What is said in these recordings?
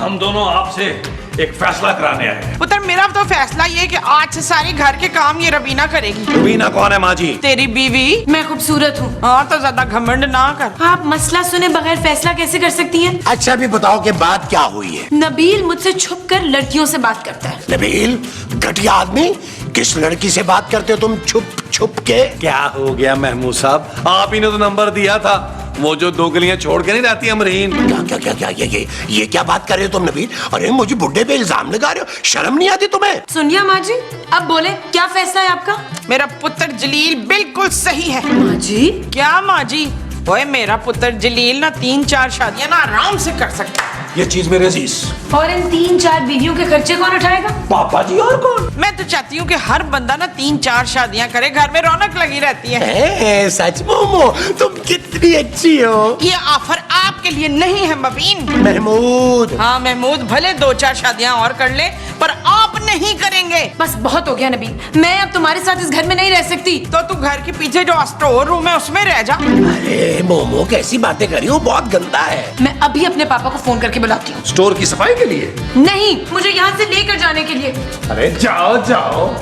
हम दोनों आपसे एक फैसला कराने आए हैं। पुत्र मेरा तो फैसला ये है कि आज से सारे घर के काम ये रवीना करेगी। रवीना कौन है माँ जी? तेरी बीवी। मैं खूबसूरत हूँ। हाँ तो ज्यादा घमंड ना कर। आप मसला सुने बगैर फैसला कैसे कर सकती हैं? अच्छा भी बताओ कि बात क्या हुई है। नबील मुझसे छुपकर लड़कियों से बात करता है। नबील घटिया आदमी, किस लड़की से बात करते हो तुम छुप छुप के? क्या हो गया महमूद साहब, आप ही ने तो नंबर दिया था, वो जो दो गलियां छोड़ के नहीं रहती अमरीन। क्या ये क्या बात कर रहे हो तुम नबील? अरे मुझे बुड्ढे पे इल्जाम लगा रहे हो, शर्म नहीं आती तुम्हें? सुनिए माँ जी, अब बोले क्या फैसला है आपका? मेरा पुत्र जलील बिल्कुल सही है। माँ जी? क्या माँ जी? ओए मेरा पुत्र जलील ना 3-4 शादियां ना आराम से कर सकता है। ये चीज मेरे अजीज। और इन 3-4 बीवियों के खर्चे कौन उठाएगा? पापा जी और कौन? मैं तो चाहती हूँ कि हर बंदा ना 3-4 शादियां करे, घर में रौनक लगी रहती है। सच मोमो, तुम कितनी अच्छी हो। ये ऑफर आपके लिए नहीं है मबीन। महमूद। हाँ महमूद भले 2-4 शादियां और कर ले, पर आप नहीं करेंगे। बस बहुत हो गया नबील, मैं अब तुम्हारे साथ इस घर में नहीं रह सकती। तो तू घर के पीछे जो स्टोर रूम है उसमें रह जा। अरे मोमो कैसी बातें कर रही हो, बहुत गंदा है। मैं अभी अपने पापा को फोन करके बुलाती हूँ। स्टोर की सफाई के लिए? नहीं, मुझे यहाँ से लेकर जाने के लिए। अरे जाओ जाओ,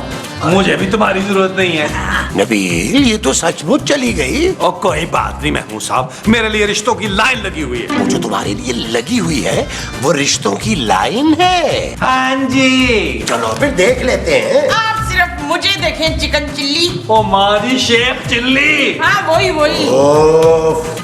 मुझे भी तुम्हारी जरूरत नहीं है। नबील ये तो सचमुच चली गई। और कोई बात नहीं महमूद साहब, मेरे लिए रिश्तों की लाइन लगी हुई है। वो जो तुम्हारे लिए लगी हुई है वो रिश्तों की लाइन है। हाँ जी। चलो फिर देख लेते हैं। आप सिर्फ मुझे देखें चिकन चिल्ली। ओ माँ जी, शेख चिल्ली। हाँ वही। ओफ।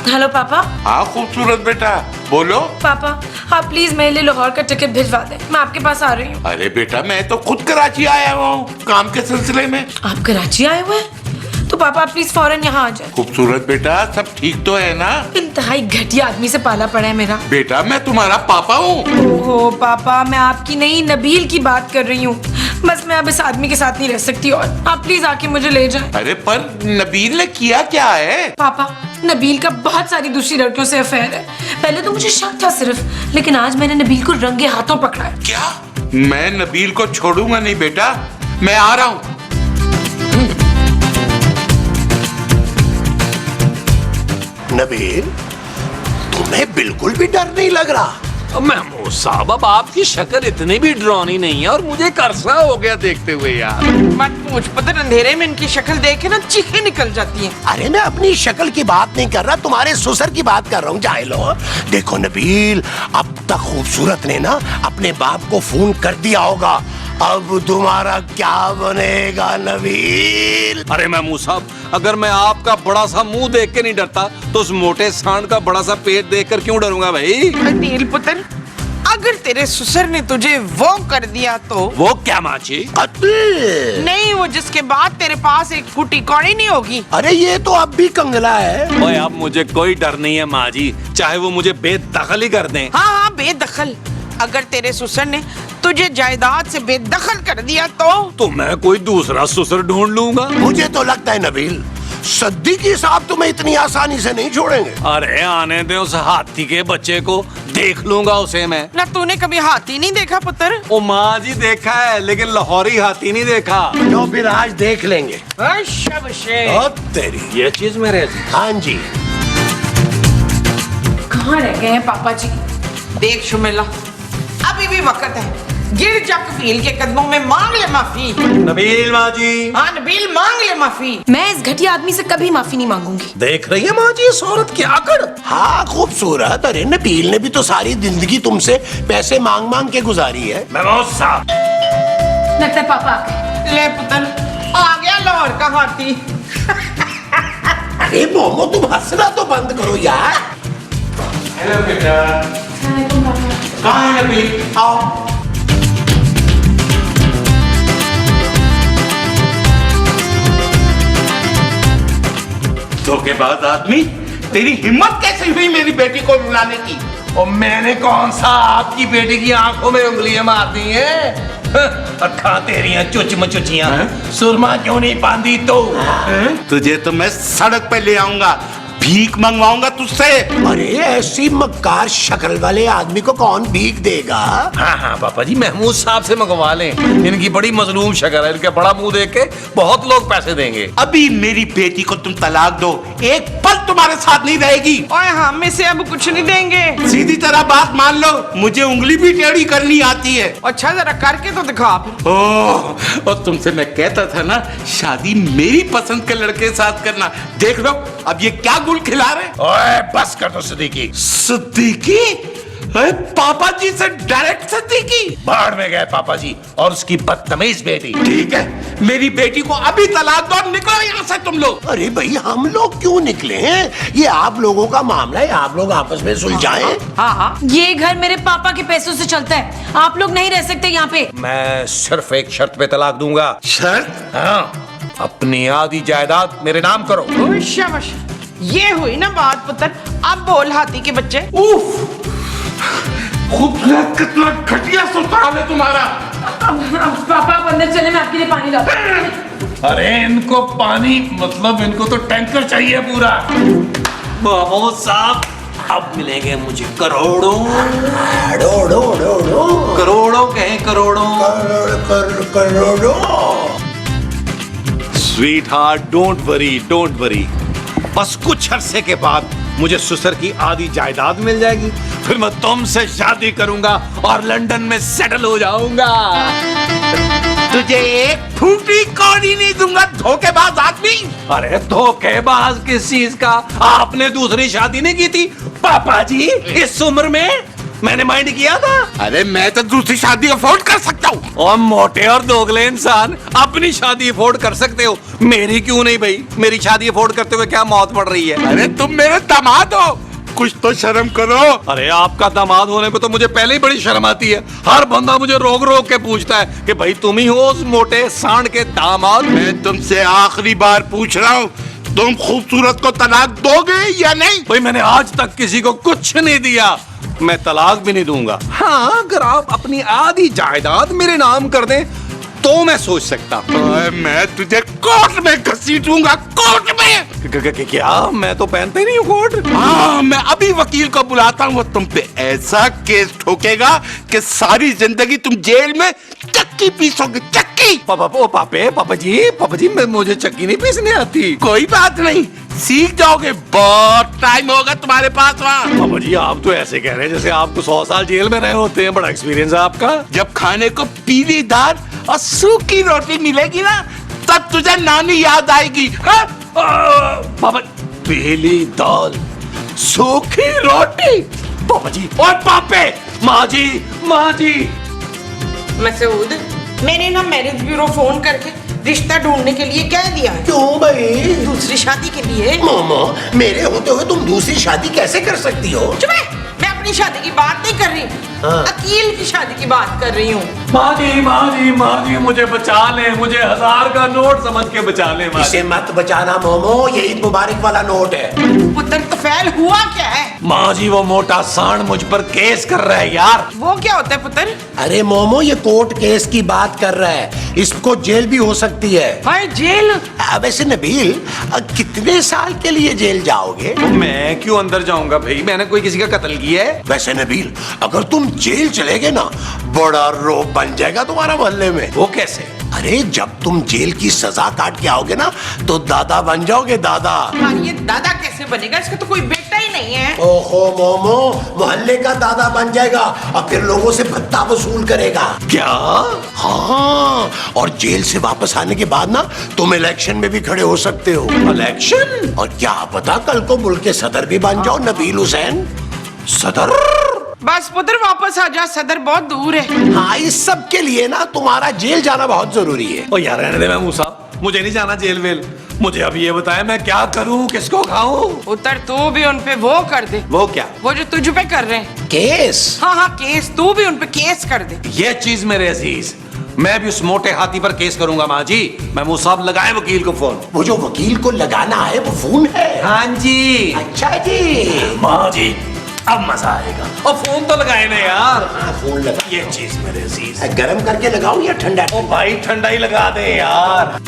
हेलो पापा। हाँ खूबसूरत बेटा, बोलो। पापा आप प्लीज मेरे लिए लाहौर का टिकट भिजवा दें, मैं आपके पास आ रही हूँ। अरे बेटा मैं तो खुद कराची आया हुआ हूँ काम के सिलसिले में। आप कराची आए हुए हैं? तो पापा आप प्लीज फौरन यहाँ आ जाए। खूबसूरत बेटा सब ठीक तो है ना? इंतहाई घटिया आदमी से पाला पड़ा है मेरा। बेटा मैं तुम्हारा पापा हूँ। ओहो पापा, मैं आपकी नहीं नबील की बात कर रही हूँ। बस मैं अब इस आदमी के साथ नहीं रह सकती और आप प्लीज आके मुझे ले जाएं। अरे पर नबील ने किया क्या है? पापा नबील का बहुत सारी दूसरी लड़कियों से अफेयर है। पहले तो मुझे शक था सिर्फ, लेकिन आज मैंने नबील को रंगे हाथों पकड़ा है। क्या? मैं नबील को छोड़ूंगा नहीं बेटा, मैं आ रहा हूँ। नबील तुम्हें बिल्कुल भी डर नहीं लग रहा? महमूद साहब अब आपकी शक्ल इतनी भी डरावनी नहीं है और मुझे करसा हो गया देखते हुए यार। मत पूछ पुत्र, अंधेरे में इनकी शक्ल देख के ना चीखें निकल जाती हैं। अरे मैं अपनी शक्ल की बात नहीं कर रहा, तुम्हारे ससुर की बात कर रहा हूँ जाहिलो। देखो नबील, अब तक खूबसूरत ने ना अपने बाप को फोन कर दिया होगा, अब तुम्हारा क्या बनेगा नबील? अरे महमूद साहब, अगर मैं आपका बड़ा सा मुंह देख के नहीं डरता तो उस मोटे सांड का बड़ा सा पेट देखकर क्यों डरूंगा भाई? नील पुत्र, अगर तेरे ससुर ने तुझे वो कर दिया तो? वो क्या माँ जी? कत्ल? नहीं, वो जिसके बाद तेरे पास एक फूटी कौड़ी नहीं होगी। अरे ये तो अब भी कंगला है। ओए अब मुझे कोई डर नहीं है माँ जी, चाहे वो मुझे बेदखल ही कर दें। हाँ बेदखल। अगर तेरे ससुर ने तुझे जायदाद से बेदखल कर दिया तो मैं कोई दूसरा ससुर ढूंढ लूंगा। मुझे तो लगता है नबील सद्दीकी साहब तुम्हें इतनी आसानी से नहीं छोड़ेंगे। अरे आने दे उस हाथी के बच्चे को, देख लूंगा उसे मैं। ना तूने कभी हाथी नहीं देखा पुत्र? ओ माँ जी देखा है, लेकिन लाहौरी हाथी नहीं देखा। तो फिर आज देख लेंगे। ओ तेरी, ये चीज मेरे। हाँ जी। कहाँ रह गए हैं पापा जी? देख शुमिला, अभी भी वक्त है, गिर जा कफील के कदमों में, मांग ले माफी। नबील माँ जी। हाँ नबील मांग ले माफी। मैं इस घटिया आदमी से कभी माफी नहीं मांगूंगी। देख रही है माँ जी इस औरत की आकड़। हाँ खूबसूरत, अरे नबील ने भी तो सारी जिंदगी तुमसे पैसे मांग मांग के गुजारी है। महमूद साहब, लगता है पापा आ गए। ले पुत्र, आ गया लाहौर का हाथी। अरे मोमो तुम हंसना तो बंद करो यार। हेलो बेटा, कहाँ है नबील? आओ। धोखेबाज आदमी, तेरी हिम्मत कैसे हुई मेरी बेटी को रुलाने की? और मैंने कौन सा आपकी बेटी की आंखों में उंगलियां मार दी हैं? अखा तेरियां चुच मचुचियां, सुरमा क्यों नहीं बांधी तो? तुझे तो मैं सड़क पे ले आऊंगा, भीख मंगवाऊंगा तुझसे। अरे ऐसी मक्कार शक्ल वाले आदमी को कौन भीख देगा? हाँ हाँ पापा जी, महमूद साहब से मंगवा लें। इनकी बड़ी मजलूम शक्ल है, इनका बड़ा मुंह देख के बहुत लोग पैसे देंगे। अभी मेरी बेटी को तुम तलाक दो, एक पल तुम्हारे साथ नहीं रहेगी। और हम इसे अब कुछ नहीं देंगे। सीधी तरह बात मान लो, मुझे उंगली भी टेढ़ी करनी आती है। अच्छा जरा करके तो दिखा फिर। ओह, और तुमसे मैं कहता था ना, शादी मेरी पसंद के लड़के के साथ करना। देख लो अब ये क्या गुल खिला रहे। ओए बस कर दो सिद्दीकी। सिद्दीकी? अरे पापा जी से डायरेक्ट सिद्दीकी? बाढ़ में गए पापा जी और उसकी बदतमीज बेटी। ठीक है, मेरी बेटी को अभी तलाक दो, निकलो यहाँ से तुम लोग। अरे भाई हम लोग क्यों निकले हैं? ये आप लोगों का मामला है, आप लोग आपस में सुलझाएं। हाँ ये घर मेरे पापा के पैसों से चलता है, आप लोग नहीं रह सकते यहाँ पे। मैं सिर्फ एक शर्त पे तलाक दूंगा। शर्त? हाँ, अपनी आधी जायदाद मेरे नाम करो। ओह, शाबाश, ये हुई ना बात पुत्र। अब बोल हाथी के बच्चे। उफ, खूबसूरत कितना घटिया ससुराल है तुम्हारा। पापा आप अंदर चले, मैं आपके लिए पानी लाता हूँ। अरे इनको पानी मतलब इनको तो टैंकर चाहिए पूरा। महमूद साहब अब मिलेंगे मुझे करोड़ों। करोड़ों कहें, करोड़ों। Sweet heart, don't worry. बस कुछ अरसे के बाद मुझे ससुर की आधी जायदाद मिल जाएगी, फिर मैं तुमसे शादी करूंगा और लंदन में सेटल हो जाऊंगा। तुझे एक फूटी कौड़ी नहीं दूंगा, धोखेबाज आदमी। अरे धोखेबाज किस चीज का? आपने दूसरी शादी नहीं की थी पापा जी इस उम्र में? मैंने माइंड किया था। अरे मैं तो दूसरी शादी अफोर्ड कर सकता हूँ। और मोटे और दोगले इंसान अपनी शादी अफोर्ड कर सकते हो, मेरी क्यों नहीं भाई? मेरी शादी अफोर्ड करते हुए क्या मौत पड़ रही है? अरे तुम मेरे दामाद हो, कुछ तो शर्म करो। अरे आपका दामाद होने पे तो मुझे पहले ही बड़ी शर्म आती है। हर बंदा मुझे रोक रोक के पूछता है कि भाई तुम ही हो उस मोटे सांड के दामाद। मैं तुमसे आखिरी बार पूछ रहा हूँ, तुम खूबसूरत को तलाक दोगे या नहीं? भाई मैंने आज तक किसी को कुछ नहीं दिया, मैं तलाक भी नहीं दूंगा। हाँ, अगर आप अपनी आधी जायदाद मेरे नाम कर दें तो मैं सोच सकता हूँ। मैं तुझे कोर्ट में घसीटूंगा, कोर्ट में। क्या? मैं तो पहनता ही नहीं हूँ कोट। हाँ, मैं अभी वकील को बुलाता हूँ, वो तुम पे ऐसा केस ठोकेगा कि सारी जिंदगी तुम जेल में चक्की पीसोगे, चक्की। पापा जी मुझे चक्की नहीं पीसने आती। कोई बात नहीं, सीख जाओगे, बहुत टाइम होगा तुम्हारे पास वहाँ। पापा जी आप तो ऐसे कह रहे हैं जैसे आपको 100 साल जेल में रहे होते हैं, बड़ा एक्सपीरियंस है आपका। जब खाने को पीली दाल और सूखी रोटी मिलेगी ना, तब तुझे नानी याद आएगी। हाँ? पापा, पीली दाल सूखी रोटी। पापा जी और पापे, माँ जी। मसूद, मैंने ना मैरिज ब्यूरो फोन करके रिश्ता ढूंढने के लिए कह दिया है। क्यों भाई? दूसरी शादी के लिए। मामा, मेरे होते हुए तुम दूसरी शादी कैसे कर सकती हो? चुप है, मैं अपनी शादी की बात नहीं कर रही, अकील की शादी की बात कर रही हूँ। माँ जी मुझे बचा ले, मुझे 1000 का नोट समझ के बचा ले। इसे मत बचाना मोमो, ये ईद मुबारक वाला नोट है। पुत्र तो फैल हुआ क्या है? माँ जी वो मोटा सांड मुझ पर केस कर रहा है यार। वो क्या होता है पुत्र? अरे मोमो, ये कोर्ट केस की बात कर रहा है, इसको जेल भी हो सकती है। भाई जेल? वैसे नबील, कितने साल के लिए जेल जाओगे? मैं क्यों अंदर जाऊंगा भाई, मैंने कोई किसी का कत्ल किया है? वैसे नबील, अगर तुम जेल चले गए ना, बड़ा रोब बन जाएगा तुम्हारा मोहल्ले में। वो कैसे? अरे जब तुम जेल की सजा काट के आओगे ना, तो दादा बन जाओगे, दादा। हाँ, ये दादा कैसे बनेगा? इसका तो कोई बेटा ही नहीं है। ओहो मोमो, मोहल्ले का दादा बन जाएगा और फिर लोगों से भत्ता वसूल करेगा। क्या? हाँ, और जेल से वापस आने के बाद ना तुम इलेक्शन में भी खड़े हो सकते हो। इलेक्शन? और क्या पता कल को मुल्क के सदर भी बन जाओ, नबील हुसैन। सदर? बस पुत्र वापस आ जा, सदर बहुत दूर है। हाँ, इस सब के लिए ना तुम्हारा जेल जाना बहुत जरूरी है। ओ यार रहने दे महमूद साहब, मुझे नहीं जाना जेल वेल। मुझे अब ये बताए मैं क्या करूं, किसको खाऊं? उतर तू भी उन पे वो कर दे। वो क्या? वो जो तुझ पे कर रहे हैं केस? हाँ, केस, तू भी उन पे केस कर दे। ये चीज मेरे अजीज, मैं भी उस मोटे हाथी पर केस करूंगा। माँ जी, महमूद साहब लगाए वकील को फोन। वो जो वकील को लगाना है वो फोन है? हाँ जी। अच्छा जी। माँ जी अब मजा आएगा। और फोन तो लगाए ना यार। हाँ, फोन लगा। ये चीज मेरे अजीज। गरम करके लगाओ या ठंडा? ओ भाई ठंडा ही लगा दे यार।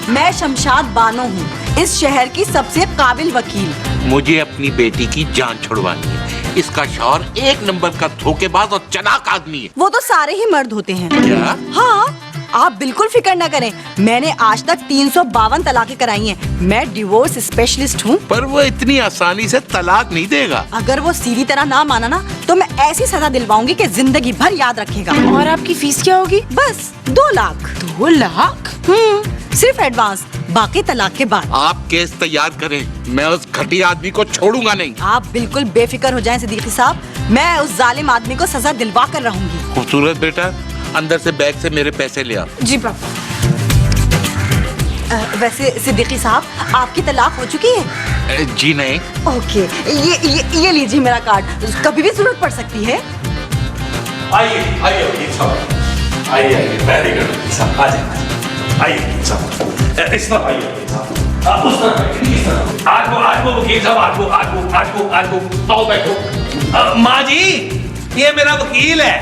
मैं शमशाद बानो हूँ, इस शहर की सबसे काबिल वकील। मुझे अपनी बेटी की जान छुड़वानी है। इसका शौहर एक नंबर का धोखेबाज और चालाक आदमी है। वो तो सारे ही मर्द होते हैं। क्या? हाँ, आप बिल्कुल फिक्र न करें। मैंने आज तक 352 तलाकें कराई हैं। मैं डिवोर्स स्पेशलिस्ट हूँ। पर वो इतनी आसानी से तलाक नहीं देगा। अगर वो सीधी तरह ना माना ना, तो मैं ऐसी सजा दिलवाऊंगी कि जिंदगी भर याद रखेगा। और आपकी फीस क्या होगी? बस 2 लाख। 2 लाख? सिर्फ एडवांस, बाकी तलाक के बाद। आप केस तैयार करें, मैं उस घटिया आदमी को छोड़ूंगा नहीं। आप बिल्कुल बेफिक्र हो जाएं सिद्दीकी साहब, मैं उस जालिम आदमी को सजा दिलवा कर रहूंगी। खूबसूरत बेटा, अंदर से बैग से मेरे पैसे ले आ। जी पापा। वैसे सिद्दीकी साहब, आपकी तलाक हो चुकी है? जी नहीं। ओके, ये लीजिए मेरा कार्ड, कभी भी जरूरत पड़ सकती है। आइए आइए वकील साहब, आइए आइए, वेरी गुड वकील साहब, आ जाइए आइए वकील साहब, इस तरफ आइए वकील साहब, आप उस तरफ आइए, इस तरफ। आज वो वकील साहब, आज वो आओ बैठो। माँ जी, ये मेरा वकील है।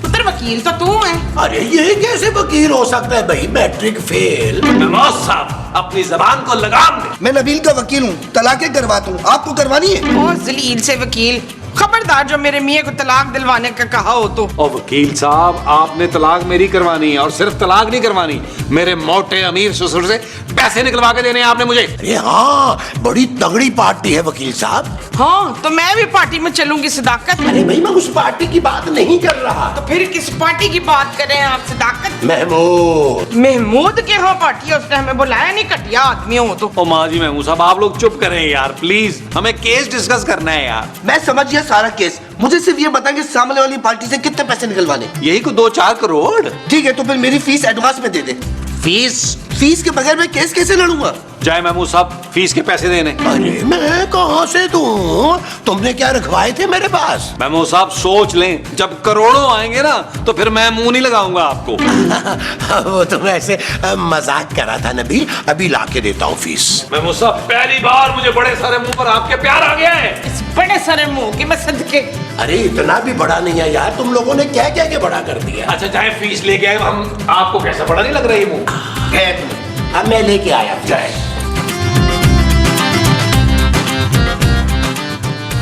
पुत्र वकील तो तू है। अरे ये कैसे वकील हो सकता है भाई, मैट्रिक फेल। नवाज साहब, अपनी जबान को लगाम दे। मैं नबील का वकील हूँ, तलाकें करवाता हूँ, आपको करवानी है? ओ जलील से वकील, खबरदार जो मेरे मियाँ को तलाक दिलवाने का कहा हो तो। और वकील साहब, आपने तलाक मेरी करवानी है, और सिर्फ तलाक नहीं करवानी, मेरे मोटे अमीर ससुर से पैसे निकलवा के देने हैं आपने मुझे। अरे हाँ, बड़ी तगड़ी पार्टी है वकील साहब। हाँ, तो मैं भी पार्टी में चलूंगी सदाकत। अरे भाई, मैं उस पार्टी की बात नहीं कर रहा। तो फिर किस पार्टी की बात कर रहे हैं आप सदाकत? महमूद। महमूद के यहाँ पार्टी है, उसने हमें बुलाया नहीं, घटिया आदमी हो तो। ओ माँ जी, महमूद साहब, आप लोग चुप करें यार प्लीज, हमें केस डिस्कस करना है यार। मैं समझ गया सारा केस, मुझे सिर्फ ये बताएंगे सामने वाली पार्टी से कितने पैसे निकलवाने। यही को 2-4 करोड़। ठीक है, तो फिर मेरी फीस एडवांस में दे दे। फीस के बगैर मैं केस कैसे लड़ूंगा? जाए महमूद साहब, फीस के पैसे देने। अरे मैं कहाँ से दूं? तुमने क्या रखवाए थे मेरे पास? महमूद साहब सोच लें, जब करोड़ों आएंगे ना तो फिर मैं मुंह नहीं लगाऊंगा आपको। वो तो वैसे मजाक करा था नबील, अभी ला के देता हूँ फीस। महमूद साहब, पहली बार मुझे बड़े सारे मुंह पर आपके प्यार आ गया है। इस बड़े सारे मुंह के मैं सदके। अरे इतना भी बड़ा नहीं है यार, तुम लोगों ने क्या क्या के बड़ा कर दिया। अच्छा जाए, फीस लेके आए हम, आपको कैसा बड़ा नहीं लग रहा है मुंह? है तुम्हें, अब मैं लेके आया। जाए।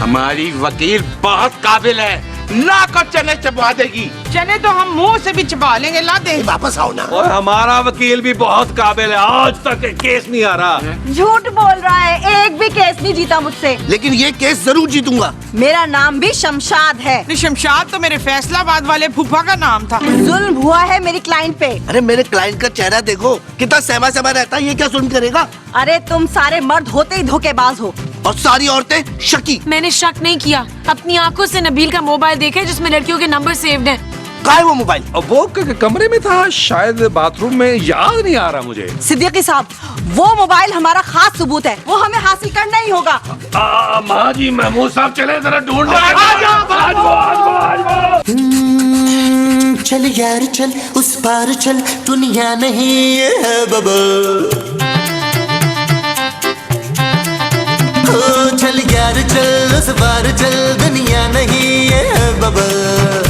हमारी वकील बहुत काबिल है, नाक और चने चबा देगी। चने तो हम मुंह से भी चबा लेंगे, ला दे। वापस आओ ना। और हमारा वकील भी बहुत काबिल है, आज तक केस नहीं आ रहा। झूठ बोल रहा है, एक भी केस नहीं जीता मुझसे। लेकिन ये केस जरूर जीतूंगा। मेरा नाम भी शमशाद है। शमशाद तो मेरे फैसलाबाद वाले फूफा का नाम था। जुल्म हुआ है मेरी क्लाइंट पे। अरे मेरे क्लाइंट का चेहरा देखो, कितना सहमा सहमा रहता है, ये क्या जुल्म करेगा? अरे तुम सारे मर्द होते ही धोखेबाज हो। और सारी औरतें शकी। मैंने शक नहीं किया, अपनी आंखों से नबील का मोबाइल देखा है जिसमें लड़कियों के नंबर सेव्ड हैं। कहाँ है वो मोबाइल? वो कमरे में था, शायद बाथरूम में, याद नहीं आ रहा मुझे। सिद्दीकी साहब, वो मोबाइल हमारा खास सबूत है, वो हमें हासिल करना ही होगा। माँ जी, महमूद साहब चले जरा ढूंढ। चल यार चल, उस पार चल, दुनिया नहीं है बबल। चल यार चल, उस पार चल, दुनिया नहीं है बबल।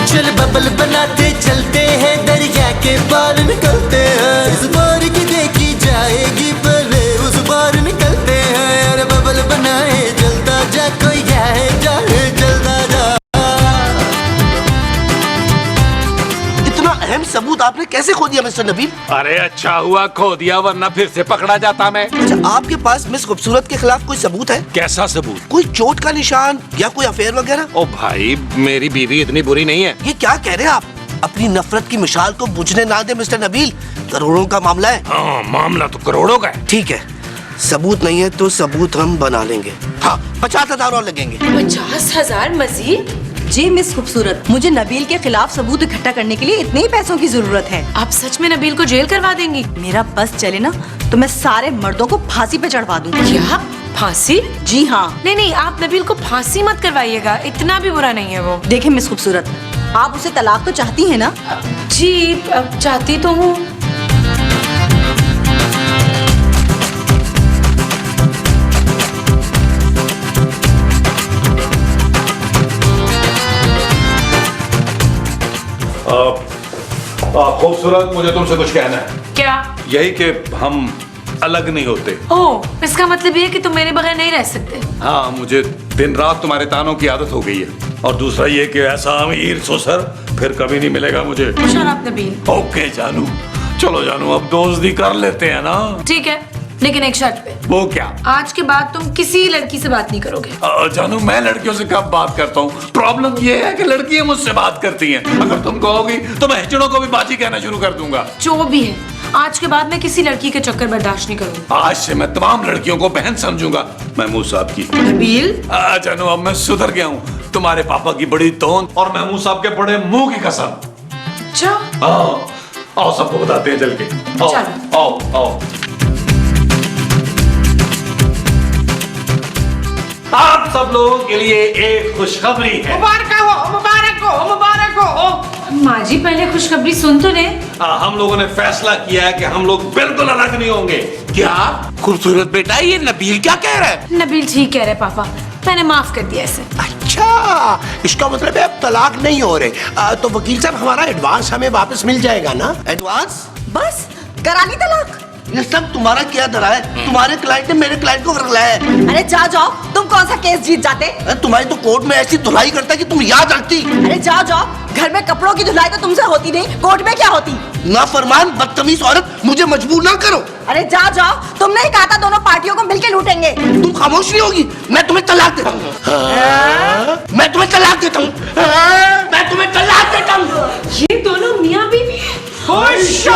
चल बबल बनाते चलते हैं, दरिया के पार निकलते हैं। इस बार की देखी जाएगी, पहले उस पार निकलते हैं। अरे बबल बनाए जलता जा, कोई जाए जाए जलता जा। इतना अहम सबूत आपने कैसे खो दिया मिस्टर नबील? अरे अच्छा हुआ खो दिया, वरना फिर से पकड़ा जाता मैं। अच्छा, आपके पास मिस खूबसूरत के खिलाफ कोई सबूत है? कैसा सबूत? कोई चोट का निशान या कोई अफेयर वगैरह? ओ भाई, मेरी बीवी इतनी बुरी नहीं है। ये क्या कह रहे हैं आप? अपनी नफरत की मिसाल को बुझने ना दे मिस्टर नबील, करोड़ों का मामला है। हाँ, मामला तो करोड़ों का है। ठीक है, सबूत नहीं है तो सबूत हम बना लेंगे। हाँ, 50,000 और लगेंगे। 50,000 मजीद? जी मिस खूबसूरत, मुझे नबील के खिलाफ सबूत इकट्ठा करने के लिए इतने ही पैसों की जरूरत है। आप सच में नबील को जेल करवा देंगी? मेरा बस चले ना तो मैं सारे मर्दों को फांसी पे चढ़वा दूंगी। क्या, फांसी? जी हाँ। नहीं, आप नबील को फांसी मत करवाइएगा, इतना भी बुरा नहीं है वो। देखिए मिस खूबसूरत, आप उसे तलाक तो चाहती हैं ना? जी चाहती तो हूँ। खूबसूरत, मुझे तुमसे कुछ कहना है। क्या? यही कि हम अलग नहीं होते। ओह, इसका मतलब ये है कि तुम मेरे बगैर नहीं रह सकते। हाँ, मुझे दिन रात तुम्हारे तानों की आदत हो गई है। और दूसरा ये कि ऐसा अमीर ससुर फिर कभी नहीं मिलेगा मुझे। Shut up Nabeel. ओके जानू, चलो जानू अब दोस्ती कर लेते हैं ना। ठीक है, लेकिन एक शर्त पे। वो क्या? आज के बाद तुम किसी लड़की से बात नहीं करोगे। जानू, मैं लड़कियों से कब बात करता हूँ? प्रॉब्लम ये है कि लड़कियां मुझसे बात करती हैं। अगर तुम कहोगी तो मैं हिजड़ों को भी बाजी कहना शुरू कर दूंगा। जो भी है, आज के बाद मैं किसी लड़की के चक्कर बर्दाश्त नहीं करूंगा। आज से मैं तमाम लड़कियों को बहन समझूंगा, महमूद साहब की। नबील, जानू, अब मैं सुधर गया हूँ। तुम्हारे पापा की बड़ी तोन और महमूद साहब के बड़े मुंह की कसम। अच्छा, आओ सबको बताते हैं चल के। आओ चलो। आओ आओ। आप सब लोगों के लिए एक खुशखबरी है। मुबारक हो, मुबारक हो, मुबारक हो। माँ जी पहले खुशखबरी सुन तो ले। हम लोगों ने फैसला किया है कि हम लोग बिल्कुल अलग नहीं होंगे। क्या खूबसूरत बेटा, ये नबील क्या कह रहा है? नबील ठीक कह रहे पापा, मैंने माफ कर दिया इसे। अच्छा, इसका मतलब है अब तलाक नहीं हो रहे। तो वकील साहब, हमारा एडवांस हमें वापस मिल जाएगा ना? एडवांस? बस करा ली तलाक। ये सब तुम्हारा क्या धरा है? तुम्हारे क्लाइंट ने मेरे क्लाइंट को रुलाया है। अरे जाओ, तुम कौन सा केस जीत जाते? अरे तुम्हारी तो कोर्ट में ऐसी धुलाई करता है कि तुम याद रखती। अरे जाओ, घर में कपड़ों की धुलाई तो तुमसे होती नहीं, कोर्ट में क्या होती? नाफरमान बदतमीज औरत, मुझे मजबूर ना करो। अरे जाओ, तुमने ही कहा था दोनों पार्टियों को मिलके लूटेंगे। तुम खामोश नहीं होगी, मैं तुम्हें तलाक देता हूँ। मैं तुम्हें तलाक देता हूँ। मैं तुम्हें तलाक देता हूँ। ये दोनों मियाँ बीवी हैं। खुश